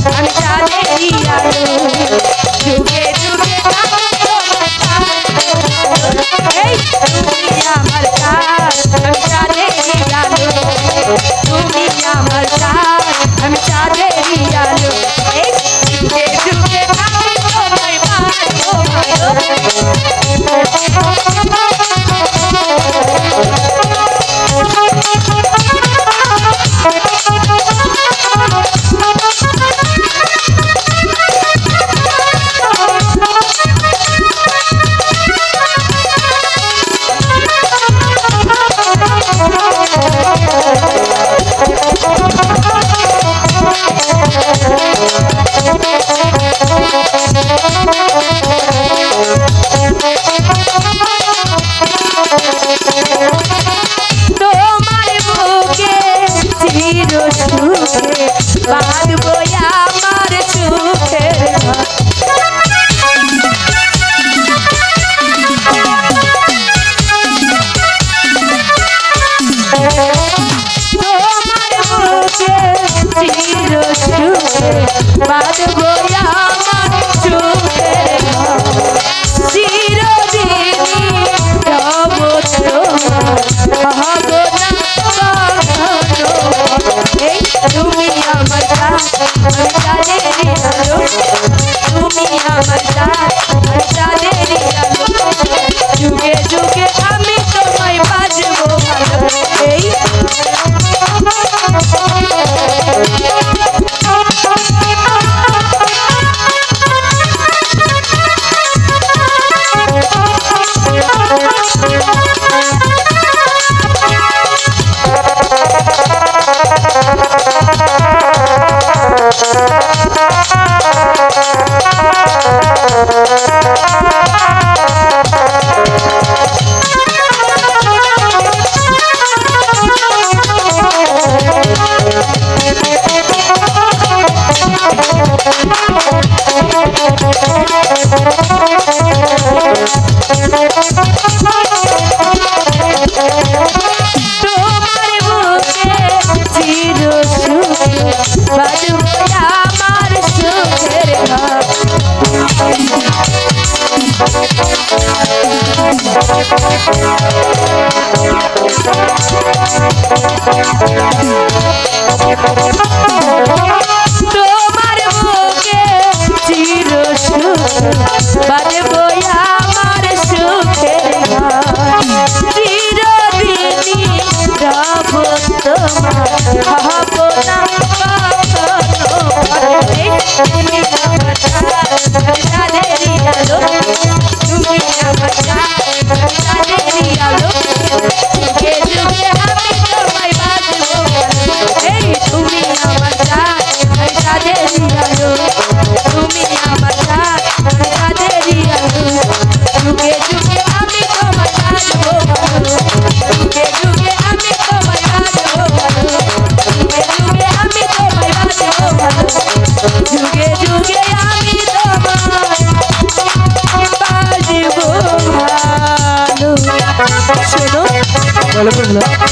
আমি চাঁদেরই আলো যুগে যুগে এই তুমি আমার চাঁদ আমি চাঁদেরই আলো তুমি আমার চাঁদ আমি চাঁদেরই আলো এই যুগে যুগে আমি তোমায় বাঁধবো আমার সুখের তোমার বুকে চির সুখে বাঁধবো আমার সুখের চিরদিনই রব তোমার হব না এই তুমি আমার আমি চাঁদেরই আলো তুমি আমার আমি চাঁদেরই আলো যুগে যুগে আমি তোমায় বাজবো ভালো এই তোমার বুকে চির সুখ বাজবো আমার সুখের চিরদিনই রব তোমার হব না তুমি আমার চাঁদেরই আলো তুমি আমার চাঁদেরই আলো যুগে যুগে আমি তোমায় বাজবো এই তুমি আমার চাঁদেরই আলো তুমি আমার চাঁদেরই আলো যুগে যুগে আমি তোমায় বাজবো যুগে যুগে আমি তোমায় বাজবো যুগে যুগে আমি তোমায় বাজবো যুগে যুগে আমি তোমায় বাজবো ভালো শোনো